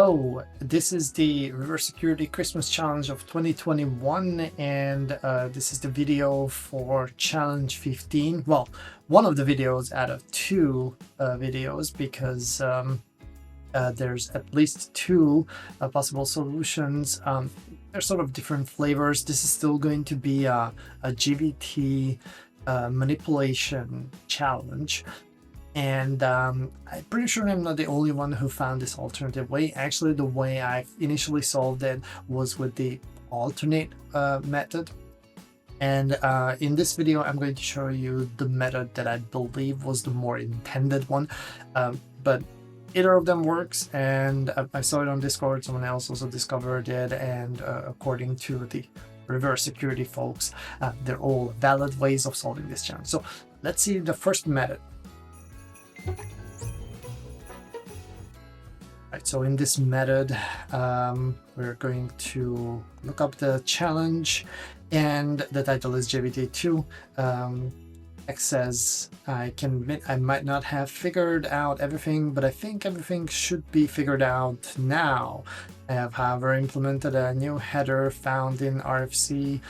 Oh, this is the Reverse Security Christmas Challenge of 2021, and this is the video for Challenge 15. Well, one of the videos out of two videos, because there's at least two possible solutions. They're sort of different flavors. This is still going to be a GVT manipulation challenge. And I'm pretty sure I'm not the only one who found this alternative way. Actually, the way I initially solved it was with the alternate method. And in this video, I'm going to show you the method that I believe was the more intended one. But either of them works, and I saw it on Discord. Someone else also discovered it, and according to the reverse security folks, they're all valid ways of solving this challenge. So let's see the first method. Right, so in this method, we're going to look up the challenge, and the title is JVT2. X says I might not have figured out everything, but I think everything should be figured out now. I have, however, implemented a new header found in RFC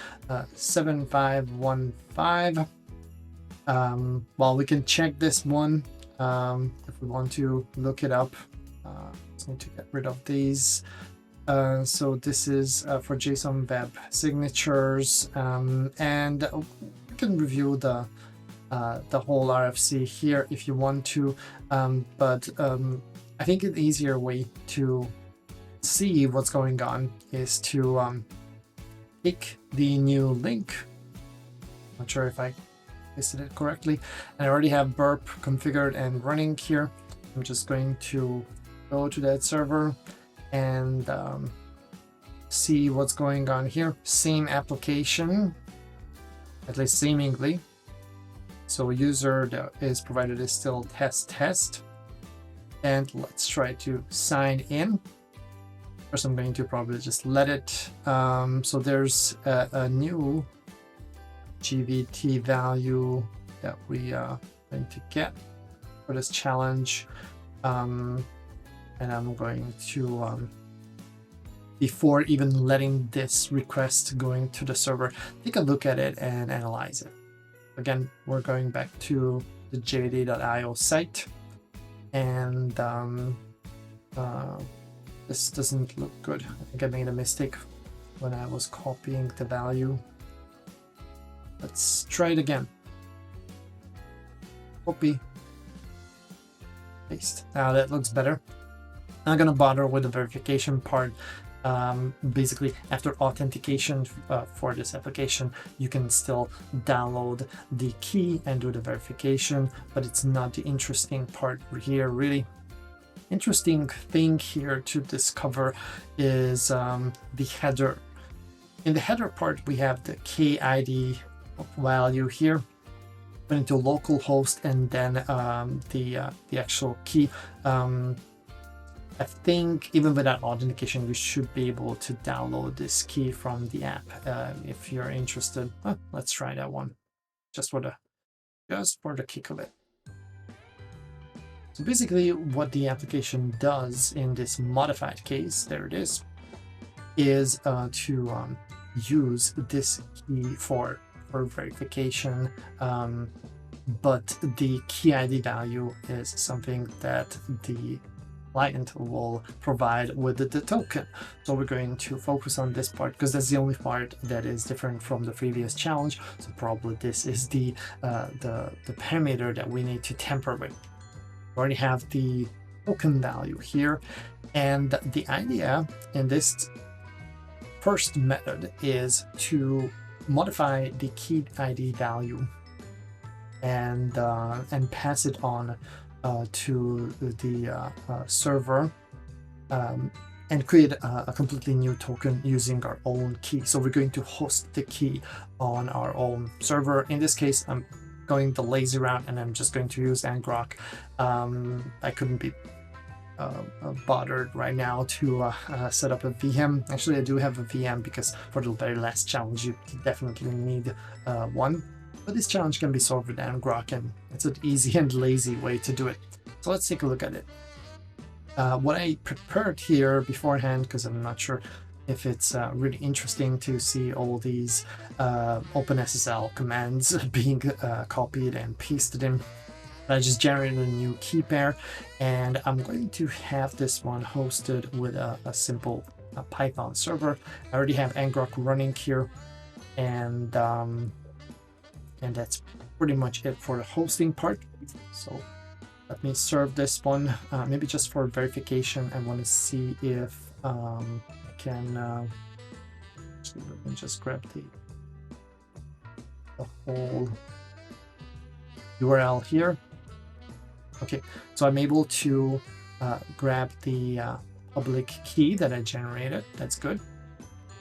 7515. Well, we can check this one if we want to look it up. Just need to get rid of these. So this is for JSON web signatures, and we can review the whole RFC here if you want to, but I think an easier way to see what's going on is to pick the new link. Not sure if I listed it correctly, and I already have burp configured and running here. I'm just going to go to that server and see what's going on here. Same application, at least seemingly. So user that is provided is still test, and let's try to sign in. First, I'm going to probably just let it. So there's a new GVT value that we are going to get for this challenge. And I'm going to, before even letting this request going to the server, take a look at it and analyze it. Again, we're going back to the jvt.io site, and this doesn't look good. I think I made a mistake when I was copying the value. Let's try it again. Copy, paste. Now that looks better. Not gonna bother with the verification part. Basically, after authentication for this application, you can still download the key and do the verification, but it's not the interesting part here. Really interesting thing here to discover is the header. In the header part, we have the KID value here, put into localhost, and then the actual key. I think even without authentication, you should be able to download this key from the app if you're interested. Let's try that one, just for the kick of it. So basically, what the application does in this modified case, there it is to use this key for verification. But the key ID value is something that the client will provide with the token. So we're going to focus on this part because that's the only part that is different from the previous challenge. So probably this is the parameter that we need to tamper with. We already have the token value here, and the idea in this first method is to modify the key ID value and pass it on to the server, and create a completely new token using our own key. So we're going to host the key on our own server. In this case, I'm going the lazy route, and I'm just going to use ngrok. I couldn't be bothered right now to set up a VM. Actually, I do have a VM because for the very last challenge, you definitely need one. But this challenge can be solved with ngrok, and it's an easy and lazy way to do it. So let's take a look at it. What I prepared here beforehand, because I'm not sure if it's really interesting to see all these OpenSSL commands being copied and pasted in. I just generated a new key pair, and I'm going to have this one hosted with a simple Python server. I already have ngrok running here, and that's pretty much it for the hosting part. So let me serve this one, maybe just for verification. I want to see if I can. Let me just grab the whole URL here. Okay, so I'm able to grab the public key that I generated. That's good.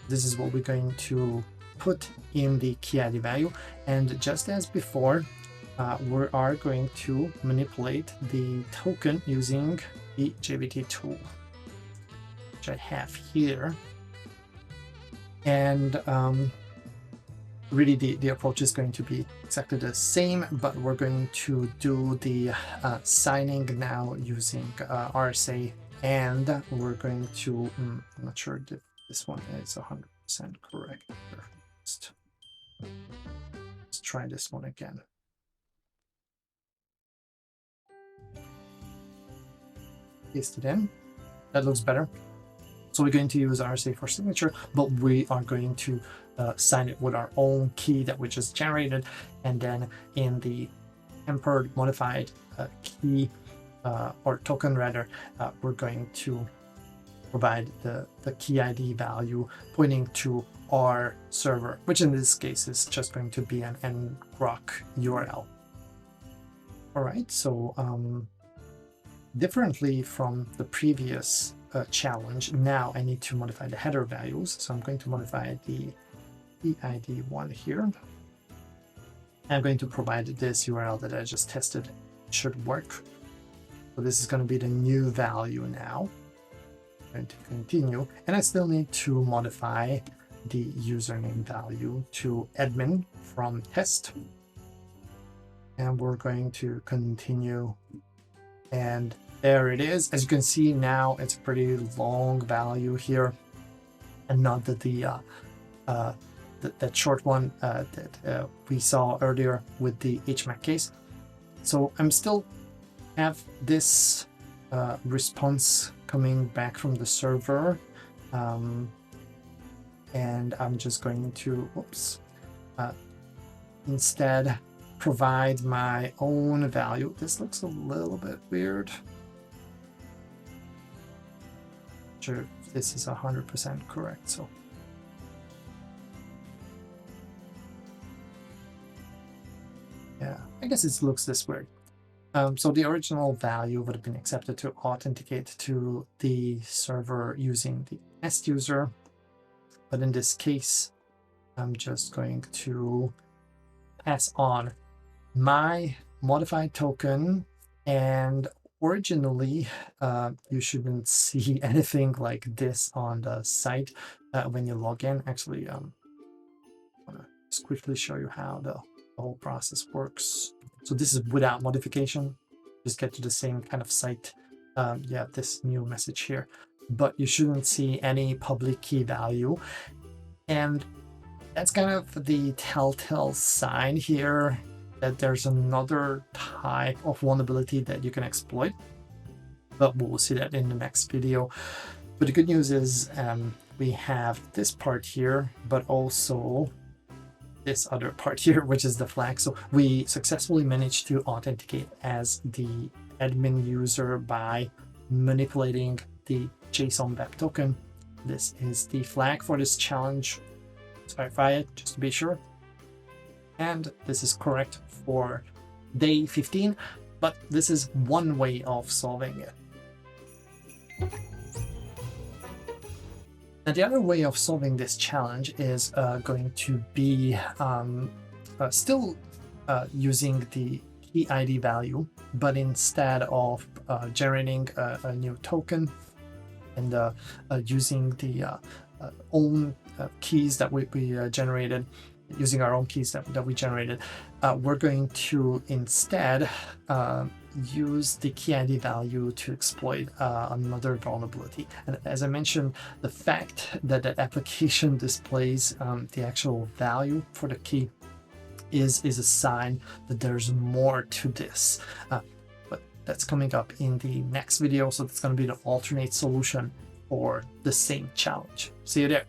This is what we're going to put in the key ID value. And just as before, we are going to manipulate the token using the JVT tool, which I have here. And really the approach is going to be exactly the same, but we're going to do the signing now using RSA, and we're going to, I'm not sure if this one is 100% correct. Let's try this one again. Paste it in. That looks better. So we're going to use RSA for signature, but we are going to sign it with our own key that we just generated, and then in the tempered modified key or token rather, we're going to provide the key ID value pointing to our server, which in this case is just going to be an ngrok URL. All right, so differently from the previous challenge, now I need to modify the header values. So I'm going to modify the ID one here. I'm going to provide this URL that I just tested. It should work. So this is going to be the new value now. I'm going to continue, and I still need to modify the username value to admin from test. And we're going to continue, and there it is. As you can see now, it's a pretty long value here, and not that that short one that we saw earlier with the HMAC case. So I'm still have this response coming back from the server, and I'm just going to instead provide my own value. This looks a little bit weird. Sure, this is 100% correct. So yeah, I guess it looks this weird. So the original value would have been accepted to authenticate to the server using the test user, but in this case, I'm just going to pass on my modified token, and originally you shouldn't see anything like this on the site when you log in. Actually, I want to just quickly show you how the whole process works. So this is without modification. Just get to the same kind of site. Yeah, this new message here, but you shouldn't see any public key value, and that's kind of the telltale sign here that there's another type of vulnerability that you can exploit, but we'll see that in the next video. But the good news is we have this part here, but also this other part here, which is the flag. So we successfully managed to authenticate as the admin user by manipulating the JSON web token. This is the flag for this challenge. Let's verify it just to be sure. And this is correct for day 15, but this is one way of solving it. And the other way of solving this challenge is going to be still using the key ID value, but instead of generating a new token and using the own keys that we generated, using our own keys that we generated. We're going to instead use the key ID value to exploit another vulnerability. And as I mentioned, the fact that the application displays the actual value for the key is a sign that there's more to this. But that's coming up in the next video. So that's going to be the alternate solution for the same challenge. See you there.